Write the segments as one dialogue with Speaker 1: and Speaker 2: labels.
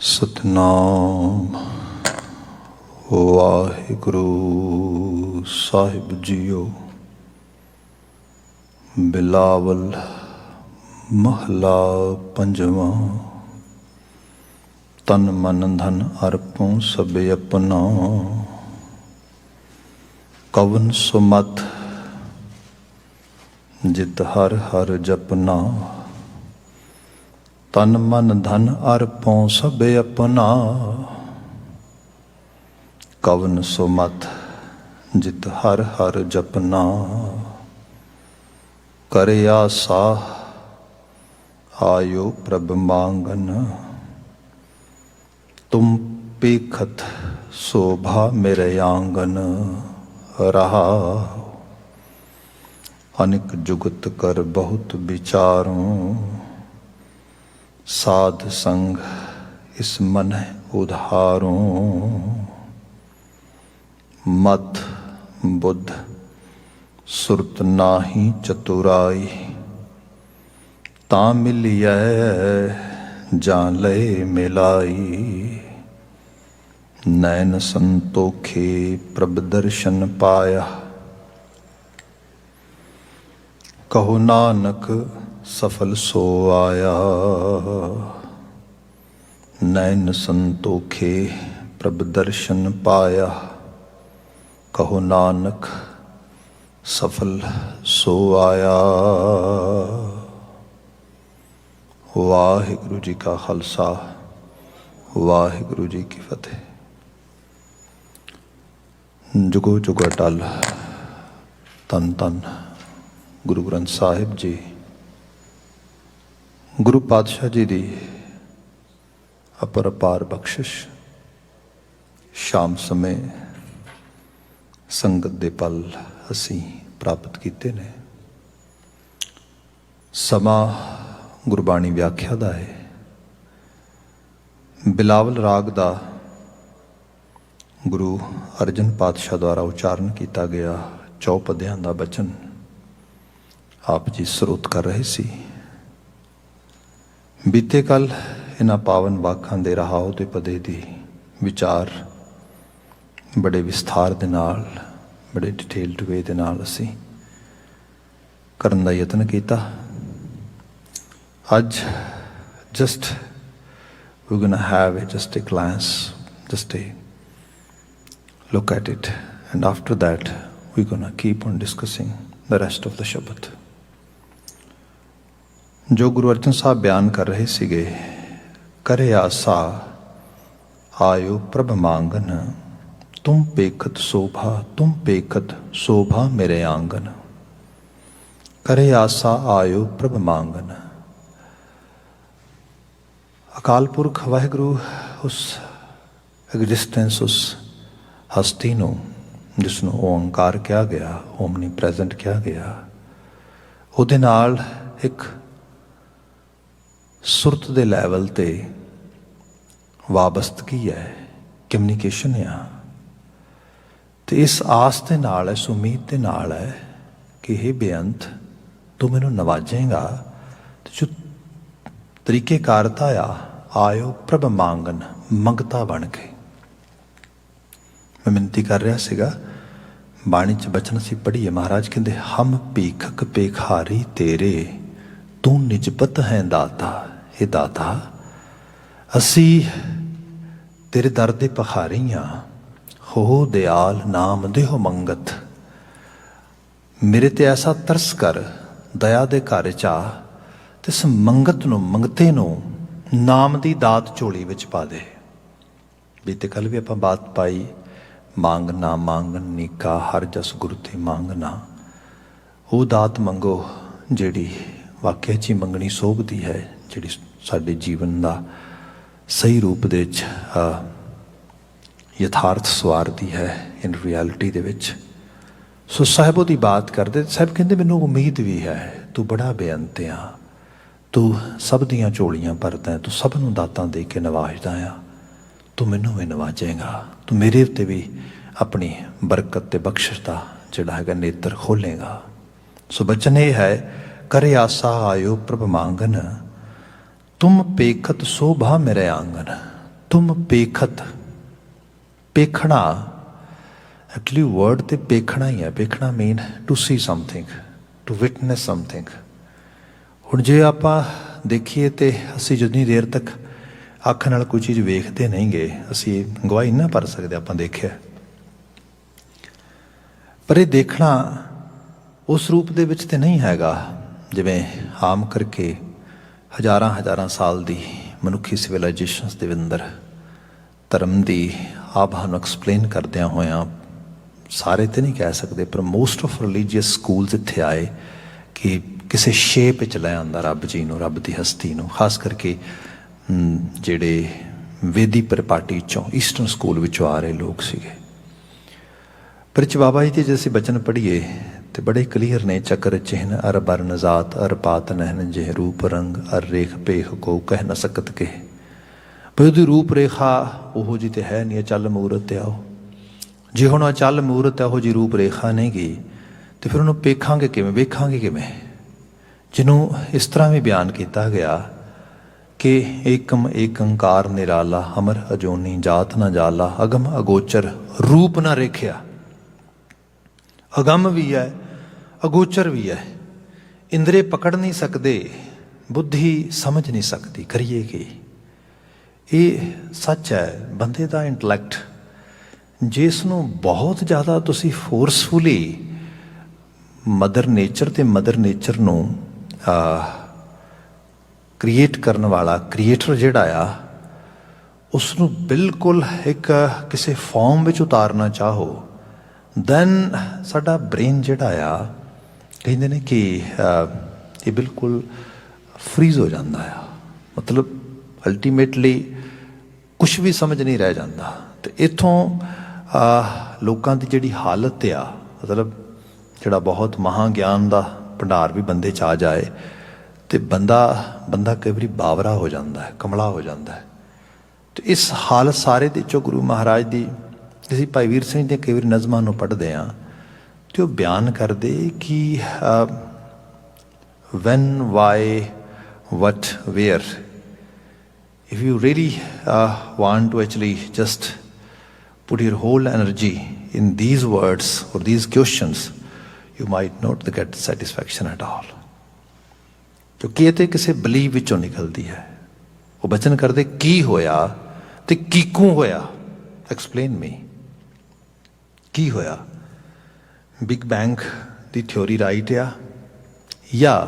Speaker 1: ਸਤਨਾਮ ਵਾਹਿਗੁਰੂ ਸਾਹਿਬ JIO. Bilawal ਮਹਲਾ ਪੰਜਵਾਂ। ਤਨ ਮਨ ਧਨ ਅਰਪਉ ਸਭੇ ਆਪਣਾ, ਕਵਨ ਸੁਮਤ ਜਿਤ ਹਰ ਹਰ ਜਪਨਾ। ਤਨ ਮਨ ਧਨ ਅਰਪਉ ਸਭੇ ਆਪਣਾ, ਕਵਨ ਸੁਮਤ ਜਿਤ ਹਰ ਹਰ ਜਪਨਾ। ਕਰ ਆਸਾ ਆਇਓ ਪ੍ਰਭ ਮੰਗਨ, ਤੁਮ ਪੇਖਤ शोभा मेरे आंगन। रहा अनिक जुगत कर बहुत विचारों, साध संग इस मन उधारों। मत बुद्ध सुरत नाही चतुराई, ता मिलिए जान ले मिलाई। नैन संतोखे प्रभ दर्शन पाया, कहो नानक सफल सो आया। नैन संतोखे प्रभ दर्शन पाया, कहो नानक सफल सो आया। वाहिगुरु जी का खालसा, वाहिगुरु जी की फतेह। जुगो जुग अटल तन तन गुरु ग्रंथ साहिब जी, गुरु पातशाह जी दी अपरपार बख्शिश। शाम समय संगत दे पल असी प्राप्त कीते ने। समा गुरबाणी व्याख्या दा है। बिलावल राग दा गुरु अर्जन पातशाह द्वारा उच्चारण किया गया चौपदियां दा बचन आप जी स्रोत कर रहे सी। बीते कल इन्हां पावन वाकां दे रहाओ ते पदे दी विचार बड़े विस्तार दे नाल, बड़े डिटेल्ड वे दे नाल असी करन दा यतन कीता। अज just we're going to have just a glance, just a look at it, and after that we're going to keep on discussing the rest of the Shabad. जो गुरु अर्जन साहब बयान कर रहे सीगे, करे आसा आयो प्रभ मांगन, तुम पेखत शोभा, तुम पेखत शोभा मेरे आंगन। करे आसा आयो प्रभ मांगन। अकाल पुरख वाहिगुरु उस एग्जिस्टेंस, उस हस्ती नूं जिसनूं ओंकार किया गया, ओमनी प्रेजेंट किया गया, उहदे नाल एक सुरत दे लैवल ते वाबस्तगी है, कम्युनिकेशन है। तो इस आस दे नाल, इस उम्मीद दे नाल है कि हे बेअंत तू मैनूं नवाजेगा। तो जो तरीकेकारता आयो प्रभ मांगन, मंगता बन के। मैं मिनती कर रहा सीगा, बाणी च बचन सी पढ़िए। महाराज कहते हम भीखक पेखारी तेरे, तू निजपत है दाता। हे दाता, असी तेरे दर दे पखारी हाँ। हो दयाल नाम देहो मंगत। मेरे ते ऐसा तरस कर, दया दे घर चा, तिस मंगत नूं, मंगते नूं नाम दी दात झोली विच पा दे। बीते कल भी आपां बात पाई, मांगना मांगन नीका हर जस गुरु ते मांगना। वो दात मंगो जिहड़ी वाकई च मंगनी सोभदी है, जिहड़ी साडे जीवन दा सही रूप दे विच यथार्थ सवारदी है इन रियलिटी दे विच। सो साहिब दी बात करदे, साहिब कहंदे मैनूं उम्मीद भी है, तू बड़ा बेअंत आ, तू सब दियां झोलियां भरदा है, तू सब नूं दातां दे के नवाजदा आ, तू मैनूं भी नवाजेगा, तू मेरे उत्ते भी अपनी बरकत ते बख्शिश दा जिहड़ा हैगा नेत्र खोलेगा। सो बचन ये है, करे आसा आयो प्रभ मांगन, तुम पेखत शोभा मेरे आंगन। ਤੁਮ ਪੇਖਤ, ਪੇਖਣਾ ਐਕਚੁਅਲੀ ਵਰਡ ਤੇ ਪੇਖਣਾ ਹੀ ਹੈ। ਪੇਖਣਾ mean to see something, to witness something. ਹੁਣ ਜੇ ਆਪਾਂ ਦੇਖੀਏ ਤੇ ਅਸੀਂ ਜਿੰਨੀ ਦੇਰ ਤੱਕ ਅੱਖ ਨਾਲ ਕੋਈ ਚੀਜ਼ ਵੇਖਦੇ ਨਹੀਂ ਗਏ, ਅਸੀਂ ਗਵਾਹੀ ਨਾ ਭਰ ਸਕਦੇ ਆਪਾਂ ਦੇਖਿਆ। ਪਰ ਇਹ ਦੇਖਣਾ ਉਸ ਰੂਪ ਦੇ ਵਿੱਚ ਤੇ ਨਹੀਂ ਹੈਗਾ ਜਿਵੇਂ ਆਮ ਕਰਕੇ ਹਜ਼ਾਰਾਂ ਹਜ਼ਾਰਾਂ ਸਾਲ ਦੀ ਮਨੁੱਖੀ ਸਿਵਲਾਈਜੇਸ਼ਨਸ ਦੇ ਅੰਦਰ ਧਰਮ ਦੀ ਆਭਾ ਨੂੰ ਐਕਸਪਲੇਨ ਕਰਦਿਆਂ ਹੋਇਆਂ, ਸਾਰੇ ਤੇ ਨਹੀਂ ਕਹਿ ਸਕਦੇ ਪਰ ਮੋਸਟ ਆਫ ਰਿਲੀਜੀਅਸ ਸਕੂਲਸ ਇੱਥੇ ਆਏ ਕਿ ਕਿਸੇ ਸ਼ੇਪ ਵਿੱਚ ਲੈ ਆਉਂਦਾ ਰੱਬ ਜੀ ਨੂੰ, ਰੱਬ ਦੀ ਹਸਤੀ ਨੂੰ। ਖਾਸ ਕਰਕੇ ਜਿਹੜੇ ਵੇਦੀ ਪਰਿਪਾਟੀ 'ਚੋਂ ਈਸਟਰਨ ਸਕੂਲ ਵਿੱਚੋਂ ਆ ਰਹੇ ਲੋਕ ਸੀਗੇ। ਪਰ ਚ ਬਾਬਾ ਜੀ ਦੇ ਜੇ ਅਸੀਂ ਬਚਨ ਪੜ੍ਹੀਏ ਤੇ ਬੜੇ ਕਲੀਅਰ ਨੇ। ਚੱਕਰ ਚਿਹਨ ਅਰ ਬਰਨ ਜ਼ਾਤ ਅਰ ਪਾਤ ਨਹਿਨ ਜਿਹ ਰੂਪ ਰੰਗ ਅਰ ਰੇਖ ਭੇਖ ਕੋ ਕਹਿ ਨਾ ਸਕਤ ਕੇ। ਬਈ ਉਹਦੀ ਰੂਪ ਰੇਖਾ ਉਹੋ ਜਿਹੀ ਤੇ ਹੈ ਨਹੀਂ, ਅਚਲ ਮੂਰਤ ਆ ਉਹ। ਜੇ ਹੁਣ ਅਚਲ ਮੂਰਤ ਇਹੋ ਜਿਹੀ ਰੂਪ ਰੇਖਾ ਨਹੀਂ ਗਈ ਤੇ ਫਿਰ ਉਹਨੂੰ ਪੇਖਾਂਗੇ ਕਿਵੇਂ, ਵੇਖਾਂਗੇ ਕਿਵੇਂ? ਜਿਹਨੂੰ ਇਸ ਤਰ੍ਹਾਂ ਵੀ ਬਿਆਨ ਕੀਤਾ ਗਿਆ ਕਿ ਏਕਮ ਏਕੰਕਾਰ ਨਿਰਾਲਾ ਅਮਰ ਅਜੋਨੀ ਜਾਤ ਨਾ ਜਾਲਾ ਅਗਮ ਅਗੋਚਰ ਰੂਪ ਨਾ ਰੇਖਿਆ। ਅਗੰਮ ਵੀ ਹੈ, ਅਗੋਚਰ ਵੀ ਹੈ। ਇੰਦਰੇ ਪਕੜ ਨਹੀਂ ਸਕਦੇ, ਬੁੱਧੀ ਸਮਝ ਨਹੀਂ ਸਕਦੀ, ਕਰੀਏ ਕੀ? ਇਹ ਸੱਚ ਹੈ। ਬੰਦੇ ਦਾ ਇੰਟਲੈਕਟ ਜਿਸ ਨੂੰ ਬਹੁਤ ਜ਼ਿਆਦਾ ਤੁਸੀਂ ਫੋਰਸਫੁਲੀ ਮਦਰ ਨੇਚਰ ਤੇ ਮਦਰ ਨੇਚਰ ਨੂੰ ਕ੍ਰੀਏਟ ਕਰਨ ਵਾਲਾ ਕ੍ਰੀਏਟਰ ਜਿਹੜਾ ਆ, ਉਸ ਨੂੰ ਬਿਲਕੁਲ ਇੱਕ ਕਿਸੇ ਫਾਰਮ ਵਿੱਚ ਉਤਾਰਨਾ ਚਾਹੋ, ਦੈਨ ਸਾਡਾ ਬ੍ਰੇਨ ਜਿਹੜਾ ਆ, ਕਹਿੰਦੇ ਨੇ ਕਿ ਇਹ ਬਿਲਕੁਲ ਫਰੀਜ਼ ਹੋ ਜਾਂਦਾ ਆ। ਮਤਲਬ ਅਲਟੀਮੇਟਲੀ ਕੁਛ ਵੀ ਸਮਝ ਨਹੀਂ ਰਹਿ ਜਾਂਦਾ। ਅਤੇ ਇੱਥੋਂ ਲੋਕਾਂ ਦੀ ਜਿਹੜੀ ਹਾਲਤ ਆ, ਮਤਲਬ ਜਿਹੜਾ ਬਹੁਤ ਮਹਾਂ ਗਿਆਨ ਦਾ ਭੰਡਾਰ ਵੀ ਬੰਦੇ 'ਚ ਆ ਜਾਏ ਅਤੇ ਬੰਦਾ ਕਈ ਵਾਰੀ ਬਾਵਰਾ ਹੋ ਜਾਂਦਾ ਹੈ, ਕਮਲਾ ਹੋ ਜਾਂਦਾ ਹੈ। ਅਤੇ ਇਸ ਹਾਲਤ ਸਾਰੇ ਦੇ 'ਚੋਂ ਗੁਰੂ ਮਹਾਰਾਜ ਦੀ ਅਸੀਂ ਭਾਈ ਵੀਰ ਸਿੰਘ ਦੀਆਂ ਕਈ ਵਾਰੀ ਨਜ਼ਮਾਂ ਨੂੰ ਪੜ੍ਹਦੇ ਹਾਂ ਅਤੇ ਉਹ ਬਿਆਨ ਕਰਦੇ ਕਿ when, why, what, where, if you really want to actually just put your whole energy in these words or these questions, you might not get satisfaction at all. ਕਿਉਂਕਿ ਇਹ ਤਾਂ ਕਿਸੇ ਬਲੀਵ ਵਿੱਚੋਂ ਨਿਕਲਦੀ ਹੈ। ਉਹ ਬਚਨ ਕਰਦੇ ਕੀ ਹੋਇਆ ਤੇ ਕਿਉਂ ਹੋਇਆ, ਐਕਸਪਲੇਨ ਮੀ। ਕੀ ਹੋਇਆ? ਬਿਗ ਬੈਂਗ ਦੀ ਥਿਓਰੀ ਰਾਈਟ ਆ ਜਾਂ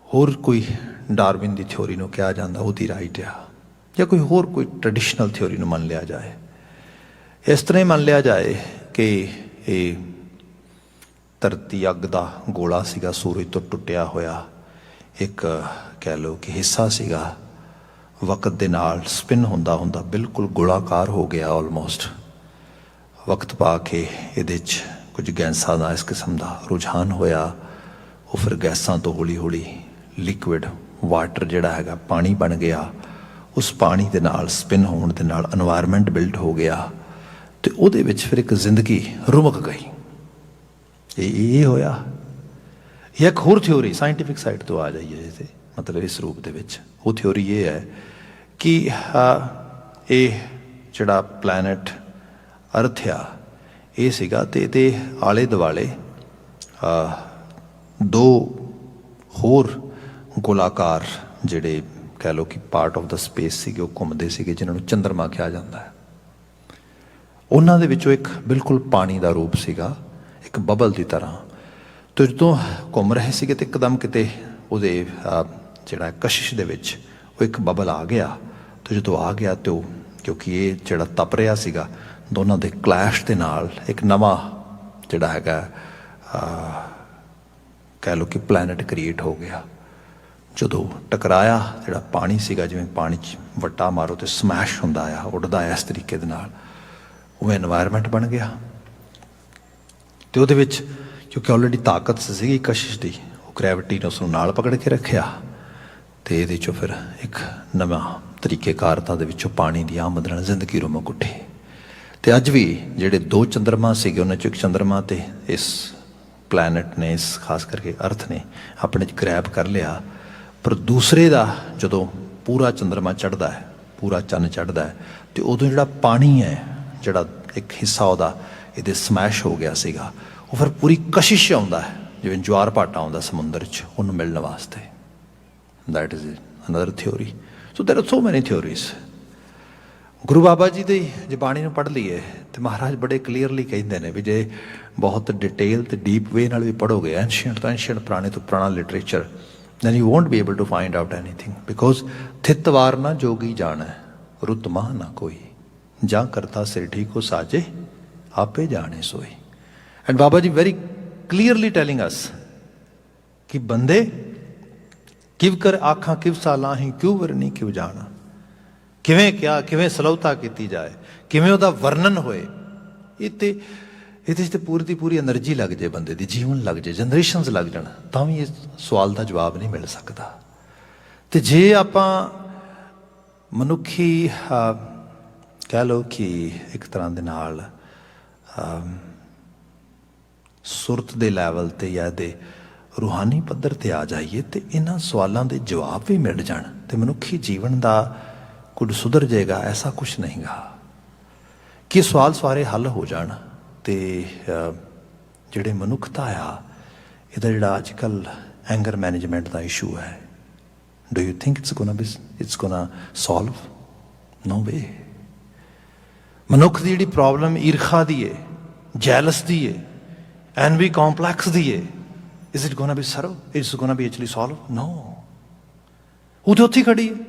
Speaker 1: ਹੋਰ ਕੋਈ ਡਾਰਵਿਨ ਦੀ ਥਿਓਰੀ ਨੂੰ ਕਿਹਾ ਜਾਂਦਾ ਉਹਦੀ ਰਾਈਟ ਆ, ਜਾਂ ਕੋਈ ਹੋਰ ਕੋਈ ਟ੍ਰੈਡੀਸ਼ਨਲ ਥਿਓਰੀ ਨੂੰ ਮੰਨ ਲਿਆ ਜਾਏ? ਇਸ ਤਰ੍ਹਾਂ ਹੀ ਮੰਨ ਲਿਆ ਜਾਏ ਕਿ ਇਹ ਧਰਤੀ ਅੱਗ ਦਾ ਗੋਲਾ ਸੀਗਾ, ਸੂਰਜ ਤੋਂ ਟੁੱਟਿਆ ਹੋਇਆ ਇੱਕ ਕਹਿ ਲਓ ਕਿ ਹਿੱਸਾ ਸੀਗਾ। ਵਕਤ ਦੇ ਨਾਲ ਸਪਿਨ ਹੁੰਦਾ ਹੁੰਦਾ ਬਿਲਕੁਲ ਗੋਲਾਕਾਰ ਹੋ ਗਿਆ ਆਲਮੋਸਟ। ਵਕਤ ਪਾ ਕੇ ਇਹਦੇ 'ਚ ਕੁਝ ਗੈਸਾਂ ਦਾ ਇਸ ਕਿਸਮ ਦਾ ਰੁਝਾਨ ਹੋਇਆ। ਉਹ ਫਿਰ ਗੈਸਾਂ ਤੋਂ ਹੌਲੀ ਹੌਲੀ ਲਿਕੁਇਡ ਵਾਟਰ ਜਿਹੜਾ ਹੈਗਾ ਪਾਣੀ ਬਣ ਗਿਆ। ਉਸ ਪਾਣੀ ਦੇ ਨਾਲ ਸਪਿਨ ਹੋਣ ਦੇ ਨਾਲ ਇਨਵਾਇਰਮੈਂਟ ਬਿਲਡ ਹੋ ਗਿਆ ਅਤੇ ਉਹਦੇ ਵਿੱਚ ਫਿਰ ਇੱਕ ਜ਼ਿੰਦਗੀ ਰੁਮਕ ਗਈ। ਇਹ ਹੋਇਆ। ਜਾਂ ਇੱਕ ਹੋਰ ਥਿਓਰੀ ਸਾਇੰਟੀਫਿਕ ਸਾਈਡ ਤੋਂ ਆ ਜਾਈਏ ਇਹਦੇ ਮਤਲਬ ਇਸ ਰੂਪ ਦੇ ਵਿੱਚ, ਉਹ ਥਿਓਰੀ ਇਹ ਹੈ ਕਿ ਇਹ ਜਿਹੜਾ ਪਲੈਨਟ ਅਰਥ ਆ ਇਹ ਸੀਗਾ ਅਤੇ ਇਹਦੇ ਆਲੇ ਦੁਆਲੇ ਦੋ ਹੋਰ ਗੋਲਾਕਾਰ ਜਿਹੜੇ ਕਹਿ ਲਓ ਕਿ ਪਾਰਟ ਆਫ ਦਾ ਸਪੇਸ ਸੀਗੇ ਉਹ ਘੁੰਮਦੇ ਸੀਗੇ, ਜਿਹਨਾਂ ਨੂੰ ਚੰਦਰਮਾ ਕਿਹਾ ਜਾਂਦਾ ਹੈ। ਉਹਨਾਂ ਦੇ ਵਿੱਚੋਂ ਇੱਕ ਬਿਲਕੁਲ ਪਾਣੀ ਦਾ ਰੂਪ ਸੀਗਾ, ਇੱਕ ਬਬਲ ਦੀ ਤਰ੍ਹਾਂ। ਅਤੇ ਜਦੋਂ ਘੁੰਮ ਰਹੇ ਸੀਗੇ ਤਾਂ ਇੱਕਦਮ ਕਿਤੇ ਉਹਦੇ ਜਿਹੜਾ ਕਸ਼ਿਸ਼ ਦੇ ਵਿੱਚ ਉਹ ਇੱਕ ਬਬਲ ਆ ਗਿਆ। ਅਤੇ ਜਦੋਂ ਆ ਗਿਆ ਅਤੇ ਉਹ ਕਿਉਂਕਿ ਇਹ ਜਿਹੜਾ ਤਪ ਰਿਹਾ ਸੀਗਾ, ਦੋਨਾਂ ਦੇ ਕਲੈਸ਼ ਦੇ ਨਾਲ ਇੱਕ ਨਵਾਂ ਜਿਹੜਾ ਹੈਗਾ ਕਹਿ ਲਓ ਕਿ ਪਲੈਨਟ ਕ੍ਰੀਏਟ ਹੋ ਗਿਆ। ਜਦੋਂ ਟਕਰਾਇਆ ਜਿਹੜਾ ਪਾਣੀ ਸੀਗਾ, ਜਿਵੇਂ ਪਾਣੀ 'ਚ ਵੱਟਾ ਮਾਰੋ ਅਤੇ ਸਮੈਸ਼ ਹੁੰਦਾ ਆ, ਉੱਡਦਾ ਆ ਇਸ ਤਰੀਕੇ ਦੇ ਨਾਲ, ਉਹ ਇਨਵਾਇਰਮੈਂਟ ਬਣ ਗਿਆ। ਅਤੇ ਉਹਦੇ ਵਿੱਚ ਕਿਉਂਕਿ ਆਲਰੇਡੀ ਤਾਕਤ ਸੀਗੀ ਕਸ਼ਿਸ਼ ਦੀ, ਉਹ ਗ੍ਰੈਵਿਟੀ ਨੇ ਉਸ ਨੂੰ ਨਾਲ ਪਕੜ ਕੇ ਰੱਖਿਆ ਅਤੇ ਇਹਦੇ 'ਚੋਂ ਫਿਰ ਇੱਕ ਨਵਾਂ ਤਰੀਕੇਕਾਰਤਾ ਦੇ ਵਿੱਚੋਂ ਪਾਣੀ ਦੀ ਆਮਦ ਨਾਲ ਜ਼ਿੰਦਗੀ ਰੁਮਕ ਉੱਠੀ। ਅਤੇ ਅੱਜ ਵੀ ਜਿਹੜੇ ਦੋ ਚੰਦਰਮਾ ਸੀਗੇ ਉਹਨਾਂ 'ਚੋਂ ਇੱਕ ਚੰਦਰਮਾ 'ਤੇ ਇਸ ਪਲੈਨਟ ਨੇ, ਇਸ ਖਾਸ ਕਰਕੇ ਅਰਥ ਨੇ ਆਪਣੇ 'ਚ ਗ੍ਰੈਬ ਕਰ ਲਿਆ। ਪਰ ਦੂਸਰੇ ਦਾ ਜਦੋਂ ਪੂਰਾ ਚੰਦਰਮਾ ਚੜ੍ਹਦਾ ਹੈ पूरा चन्न चढ़दा है तो उदों जिहड़ा पानी है जिहड़ा एक हिस्सा उहदा इहदे समैश हो गया सीगा वो फिर पूरी कशिश आउंदा है जिवें ज्वार भाटा आउंदा समुंदर च उहनूं मिलण वास्ते that is another theory so there are so many theories Guru Baba जी की जे बाणी नूं पढ़ लीए तो महाराज बड़े क्लीयरली कहते हैं भी जे बहुत डिटेल तो डीप वे नाल भी पढ़ोगे एंशियंट तो एंशियंट पुराने तो पुराना literature then you won't be able to find out anything because थित वार ना जोगी जान है रुत माह ना कोई जा करता सिरठी को साजे आपे जाने सोई and Baba ji very clearly telling us कि बंदे किव कर आखा किव साला ही क्यों वरनी क्यों जाना किवें क्या किवें सलौता की जाए किवें उहदा वर्णन होए ये तो पूरी की पूरी एनर्जी लग जाए बंदे दी जीवन लग जाए जनरेशनस लग जान तां भी इस सवाल का जवाब नहीं मिल सकता तो जे आपां मनुखी कह लो कि एक तरह दे नाल सुरत दे लैवल ते या दे रूहानी पद्धर ते आ जाइए तो इन्हां सवालों के जवाब भी मिल जाण तो मनुखी जीवन का कुछ सुधर जाएगा ऐसा कुछ नहीं गा कि सवाल सारे हल हो जाण तो जिहड़े मनुखता आ इहदा जिहड़ा अजकल एंगर मैनेजमेंट का इशू है do you think it's gonna solve no way मनुख की जिहड़ी प्रॉब्लम ईर्खा दी है जैलस दी है एनवी कॉम्पलैक्स दी है is it gonna be serve it's gonna be actually solved no वो तो उत्थे खड़ी है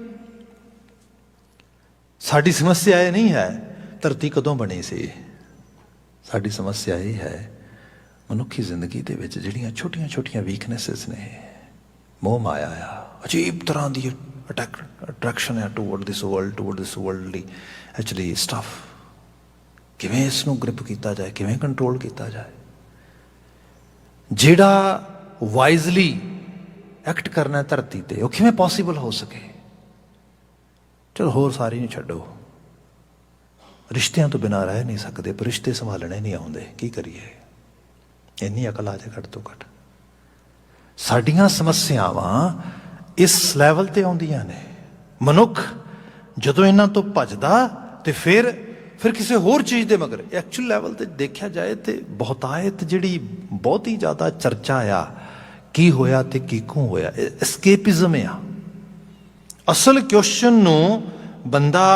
Speaker 1: साडी समस्या ये नहीं है धरती कदों बनी सी साडी समस्या ये है मनुखी जिंदगी दे विच जिहड़ियां छोटियां छोटियां वीकनेसिस ने मोह माया आ अजीब तरह की अट्रैक्शन है toward this worldly actually stuff किवें इसनूं ग्रिप किया जाए किवें कंट्रोल किया जाए जिहड़ा वाइजली एक्ट करना धरती ते वो किवें पॉसीबल हो सके चलो होर सारी नहीं छड्डो रिश्तियां तो बिना रह नहीं सकते पर रिश्ते संभालने नहीं आउंदे की करिए इन्नी अकल आ जाए घट तो घट साडियां समस्यावां इस लैवल ते आउंदियां ने मनुख जदों इन्हां तो भजदा ते फिर किसी होर चीज़ के मगर एक्चुअल लैवल ते देखा जाए तो बहुतायत जिहड़ी बहुत ही ज़्यादा चर्चा आ की होया ते की क्यों होया एस्केपिज्म आ असल क्वेश्चन नूं बंदा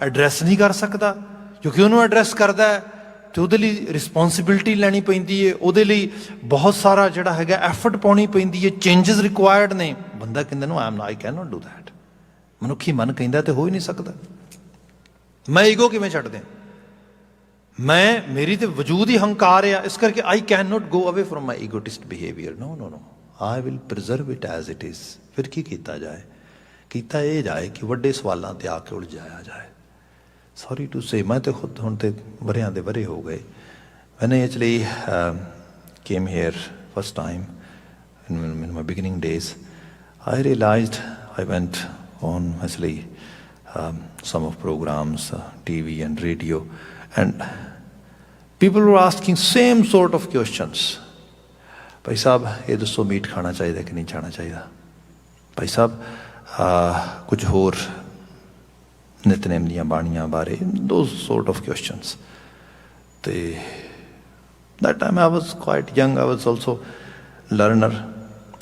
Speaker 1: एड्रैस नहीं कर सकता क्योंकि उन्होंने एड्रैस करता है तो वो रिस्पोंसिबिलिटी लैनी पैंदी है वो बहुत सारा जोड़ा है एफर्ट पानी पैंदी है चेंजिज रिक्वायर्ड ने बंदा कहते no I can not do that मनुखी मन कहता तो हो ही नहीं सकता मैं ईगो किवें छड्ड दें मैं मेरी तो वजूद ही हंकार आ इस करके I can not go away from my egotist behaviour no no no I will preserve it as it is फिर की किया जाए किया यह जाए कि वड्डे सवालों ते आके उलझाया जाए सॉरी टू से मैं तो खुद हुण ते वरियां दे वरे हो गए when I actually came here first time in my beginning days I realized I went on actually some of programs TV and radio and people were asking same sort of questions भाई साहब ये दसो meet खाना चाहिए कि नहीं खाना चाहिए भाई साहब कुछ होर नितनेम दियां बाणियां बारे दो सॉर्ट ऑफ क्वेश्चंस तो that time I was quite young I was also learner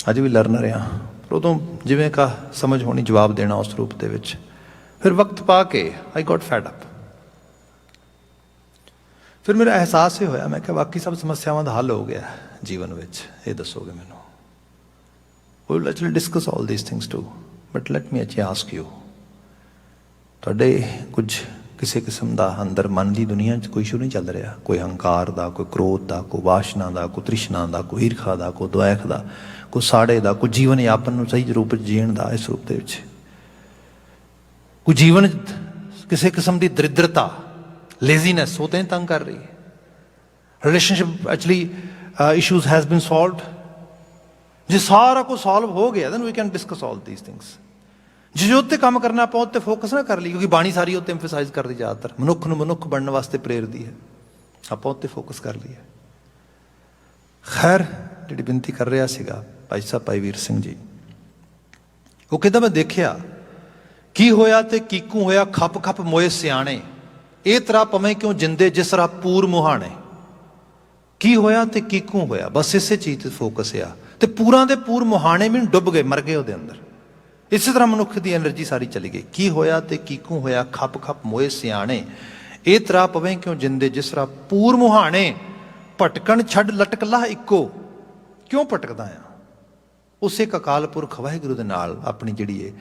Speaker 1: अज भी लर्नर हाँ पर उदों जिवें का समझ होनी जवाब देना उस रूप दे विच फिर वक्त पा के आई गॉट फैड अप फिर मेरा एहसास ये होया मैं क्या बाकी सब समस्यावां दा हल हो गया जीवन विच ये दसोगे मैनूं we will actually discuss all these things too but let me actually ask you तुहाडे कुछ किसी किस्म का अंदर मन की दुनिया कोई इशू नहीं चल रहा कोई हंकार का कोई क्रोध का कोई वासना का कोई तृष्णा का कोई ईर्खा का कोई द्वैख का कोई साड़े का कोई जीवन यापन सही रूप जीण का इस रूप के कोई जीवन किसी किस्म की दरिद्रता लेजीनेस वो तो तंग कर रही है relationship actually issues has been solved जे सारा कुछ सॉल्व हो गया then we can discuss all these things जिस उत्ते काम करना आप उत्ते फोकस ना कर ली क्योंकि बाणी सारी उत्ते एम्फेसाइज कर दी ज़्यादातर मनुख नूं मनुख बनने वास्ते प्रेरदी है आप उत्ते फोकस कर लीए खैर जी बिनती कर रहा सीगा भाई साहब भाई वीर सिंह जी वो कहता मैं देखा ਕੀ ਹੋਇਆ ਤੇ ਕੀਕੂ ਹੋਇਆ, ਖੱਪ ਖੱਪ ਮੋਏ ਸਿਆਣੇ, ਇਹ ਤਰਾ ਪਵੇਂ ਕਿਉਂ ਜਿੰਦੇ ਜਿਸ ਰਾ ਪੂਰ ਮੁਹਾਣੇ। ਕੀ ਹੋਇਆ ਤੇ ਕੀਕੂ ਹੋਇਆ, ਬਸ ਇਸੇ ਚੀਜ਼ ਤੇ ਫੋਕਸ ਆ। ਤੇ ਪੂਰਾਂ ਦੇ ਪੂਰ ਮੁਹਾਣੇ ਵੀ ਡੁੱਬ ਗਏ, ਮਰ ਗਏ ਉਹਦੇ ਅੰਦਰ। ਇਸੇ ਤਰ੍ਹਾਂ ਮਨੁੱਖ ਦੀ ਐਨਰਜੀ ਸਾਰੀ ਚਲੀ ਗਈ। ਕੀ ਹੋਇਆ ਤੇ ਕੀਕੂ ਹੋਇਆ, ਖੱਪ ਖੱਪ ਮੋਏ ਸਿਆਣੇ, ਇਹ ਤਰਾ ਪਵੇਂ ਕਿਉਂ ਜਿੰਦੇ ਜਿਸ ਰਾ ਪੂਰ ਮੁਹਾਣੇ। ਭਟਕਣ ਛੱਡ ਲਟਕ ਲਾਹ ਇੱਕੋ, ਕਿਉਂ ਭਟਕਦਾ ਆ? ਉਸੇ ਅਕਾਲ ਪੁਰਖ ਵਾਹਿਗੁਰੂ ਦੇ ਨਾਲ ਆਪਣੀ ਜਿਹੜੀ ਇਹ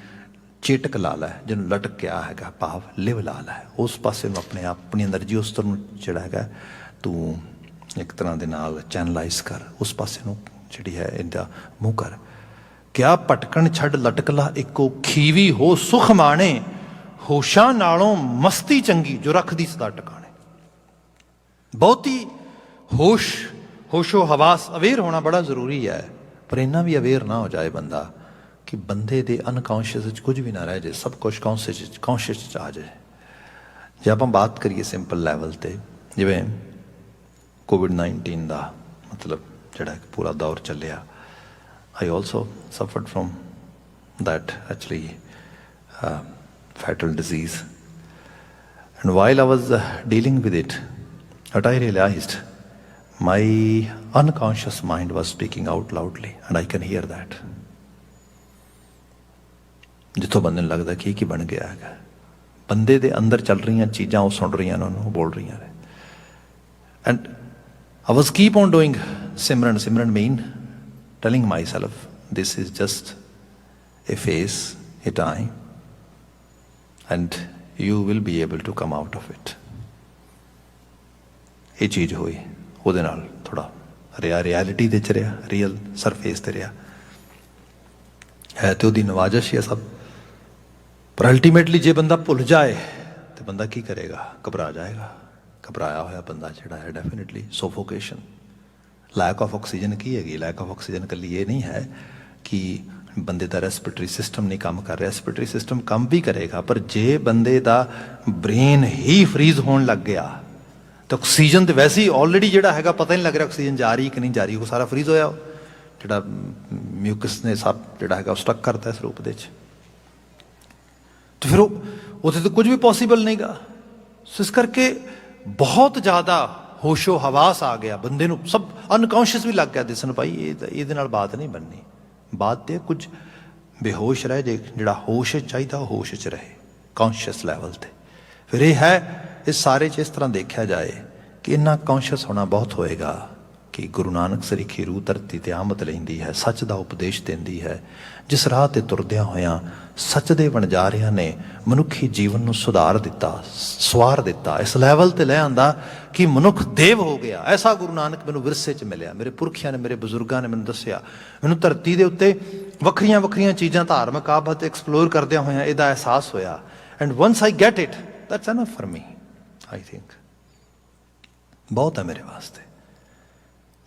Speaker 1: ਚੇਟਕ ਲਾ ਲੈ, ਜਿਹਨੂੰ ਲਟਕ ਗਿਆ ਹੈਗਾ, ਭਾਵ ਲਿਵ ਲਾ ਲੈ, ਉਸ ਪਾਸੇ ਨੂੰ ਆਪਣੇ ਆਪ, ਆਪਣੀ ਐਨਰਜੀ ਉਸ ਤਰ੍ਹਾਂ ਨੂੰ ਜਿਹੜਾ ਹੈਗਾ ਤੂੰ ਇੱਕ ਤਰ੍ਹਾਂ ਦੇ ਨਾਲ ਚੈਨਲਾਈਜ਼ ਕਰ, ਉਸ ਪਾਸੇ ਨੂੰ ਜਿਹੜੀ ਹੈ ਇਹਦਾ ਮੂੰਹ ਕਰ। ਕਿਆ ਭਟਕਣ ਛੱਡ ਲਟਕ ਲਾ ਇੱਕੋ, ਖੀਵੀ ਹੋ ਸੁਖ ਮਾਣੇ, ਹੋਸ਼ਾਂ ਨਾਲੋਂ ਮਸਤੀ ਚੰਗੀ, ਜੋ ਰੱਖਦੀ ਸਦਾ ਟਿਕਾਣੇ। ਬਹੁਤੀ ਹੋਸ਼ੋ ਹਵਾਸ, ਅਵੇਅਰ ਹੋਣਾ ਬੜਾ ਜ਼ਰੂਰੀ ਹੈ, ਪਰ ਇੰਨਾ ਵੀ ਅਵੇਅਰ ਨਾ ਹੋ ਜਾਏ ਬੰਦਾ ਕਿ ਬੰਦੇ ਦੇ ਅਨਕੌਂਸ਼ੀਅਸ ਵਿੱਚ ਕੁਝ ਵੀ ਨਾ ਰਹਿ ਜਾਏ, ਸਭ ਕੁਝ ਕੌਂਸ਼ੀਅਸ 'ਚ ਆ ਜਾਏ। ਜੇ ਆਪਾਂ ਬਾਤ ਕਰੀਏ ਸਿੰਪਲ ਲੈਵਲ 'ਤੇ, ਜਿਵੇਂ COVID-19 ਦਾ ਮਤਲਬ ਜਿਹੜਾ ਪੂਰਾ ਦੌਰ ਚੱਲਿਆ, I also suffered from that actually fatal disease. And while I was dealing with it, what I realized, my unconscious mind was speaking out loudly and I can hear that. ਜਿੱਥੋਂ ਬੰਦੇ ਨੂੰ ਲੱਗਦਾ ਕਿ ਬਣ ਗਿਆ ਹੈਗਾ, ਬੰਦੇ ਦੇ ਅੰਦਰ ਚੱਲ ਰਹੀਆਂ ਚੀਜ਼ਾਂ ਉਹ ਸੁਣ ਰਹੀਆਂ ਨੇ, ਉਹਨੂੰ ਬੋਲ ਰਹੀਆਂ ਨੇ। And I was keep on doing Simran. Simran mean telling myself, this is just a phase, a time, and you will be able to come out of it. ਇਹ ਚੀਜ਼ ਹੋਈ, ਉਹਦੇ ਨਾਲ ਥੋੜਾ ਰਿਐਲਿਟੀ ਦੇ 'ਚ ਰਿਹਾ, ਰੀਅਲ ਸਰਫੇਸ 'ਤੇ ਰਿਹਾ ਹੈ, ਤੇ ਉਹਦੀ ਨਵਾਜ਼ਿਸ਼ ਹੈ ਸਭ। ਪਰ ਅਲਟੀਮੇਟਲੀ ਜੇ ਬੰਦਾ ਭੁੱਲ ਜਾਏ ਤੇ ਬੰਦਾ ਕੀ ਕਰੇਗਾ? ਘਬਰਾ ਜਾਏਗਾ। ਘਬਰਾਇਆ ਹੋਇਆ ਬੰਦਾ ਜਿਹੜਾ ਹੈ definitely suffocation, lack of oxygen ਕੀ ਹੈਗੀ? ਲੈਕ ਆਫ ਆਕਸੀਜਨ ਇਕੱਲੀ ਇਹ ਨਹੀਂ ਹੈ ਕਿ ਬੰਦੇ ਦਾ ਰੈਸਪੀਰੇਟਰੀ ਸਿਸਟਮ ਨਹੀਂ ਕੰਮ ਕਰ ਰਿਹਾ, ਰੈਸਪੀਰੇਟਰੀ ਸਿਸਟਮ ਕੰਮ ਵੀ ਕਰੇਗਾ, ਪਰ ਜੇ ਬੰਦੇ ਦਾ ਬ੍ਰੇਨ ਹੀ ਫਰੀਜ਼ ਹੋਣ ਲੱਗ ਗਿਆ ਤਾਂ ਆਕਸੀਜਨ ਤਾਂ ਵੈਸੇ ਹੀ ਆਲਰੇਡੀ ਜਿਹੜਾ ਹੈਗਾ ਪਤਾ ਨਹੀਂ ਲੱਗ ਰਿਹਾ ਆਕਸੀਜਨ ਜਾ ਰਹੀ ਕਿ ਨਹੀਂ ਜਾ ਰਹੀ, ਉਹ ਸਾਰਾ ਫਰੀਜ਼ ਹੋਇਆ, ਜਿਹੜਾ ਮਿਊਕਸ ਨੇ ਸਭ ਜਿਹੜਾ ਹੈਗਾ ਉਹ ਸਟਕ ਕਰਤਾ ਇਸ ਰੂਪ ਦੇ 'ਚ। ਤੇ ਫਿਰ ਉਹ ਉੱਥੇ ਤਾਂ ਕੁਝ ਵੀ ਪੋਸੀਬਲ ਨਹੀਂਗਾ। ਸੋ ਇਸ ਕਰਕੇ ਬਹੁਤ ਜ਼ਿਆਦਾ ਹੋਸ਼ੋ ਹਵਾਸ ਆ ਗਿਆ ਬੰਦੇ ਨੂੰ, ਸਭ ਅਨਕੌਂਸ਼ੀਅਸ ਵੀ ਲੱਗ ਗਿਆ ਦਿਸਣ, ਭਾਈ ਇਹਦੇ ਨਾਲ ਬਾਤ ਨਹੀਂ ਬਣਨੀ। ਬਾਤ ਤੇ ਕੁਝ ਬੇਹੋਸ਼ ਰਹਿ ਜੇ, ਜਿਹੜਾ ਹੋਸ਼ ਚਾਹੀਦਾ ਉਹ ਹੋਸ਼ 'ਚ ਰਹੇ, ਕੌਂਸ਼ੀਅਸ ਲੈਵਲ 'ਤੇ। ਫਿਰ ਇਹ ਹੈ, ਇਸ ਸਾਰੇ 'ਚ ਇਸ ਤਰ੍ਹਾਂ ਦੇਖਿਆ ਜਾਏ ਕਿ ਇੰਨਾ ਕੌਂਸ਼ੀਅਸ ਹੋਣਾ ਬਹੁਤ ਹੋਏਗਾ ਕਿ ਗੁਰੂ ਨਾਨਕ ਸਰੀਖੀ ਰੂਹ ਧਰਤੀ 'ਤੇ ਆਮਦ ਲੈਂਦੀ ਹੈ, ਸੱਚ ਦਾ ਉਪਦੇਸ਼ ਦਿੰਦੀ ਹੈ। ਜਿਸ ਰਾਹ 'ਤੇ ਤੁਰਦਿਆਂ ਹੋਇਆਂ ਸੱਚ ਦੇ ਵਣਜਾਰਿਆਂ ਨੇ ਮਨੁੱਖੀ ਜੀਵਨ ਨੂੰ ਸੁਧਾਰ ਦਿੱਤਾ, ਸਵਾਰ ਦਿੱਤਾ, ਇਸ ਲੈਵਲ 'ਤੇ ਲੈ ਆਂਦਾ ਕਿ ਮਨੁੱਖ ਦੇਵ ਹੋ ਗਿਆ। ਐਸਾ ਗੁਰੂ ਨਾਨਕ ਮੈਨੂੰ ਵਿਰਸੇ 'ਚ ਮਿਲਿਆ, ਮੇਰੇ ਪੁਰਖਿਆਂ ਨੇ, ਮੇਰੇ ਬਜ਼ੁਰਗਾਂ ਨੇ ਮੈਨੂੰ ਦੱਸਿਆ। ਮੈਨੂੰ ਧਰਤੀ ਦੇ ਉੱਤੇ ਵੱਖਰੀਆਂ ਵੱਖਰੀਆਂ ਚੀਜ਼ਾਂ ਧਾਰਮਿਕ ਆਬਤ ਐਕਸਪਲੋਰ ਕਰਦਿਆਂ ਹੋਇਆਂ ਇਹਦਾ ਅਹਿਸਾਸ ਹੋਇਆ। And once I get it, that's enough for me, I think ਬਹੁਤ ਹੈ ਮੇਰੇ ਵਾਸਤੇ।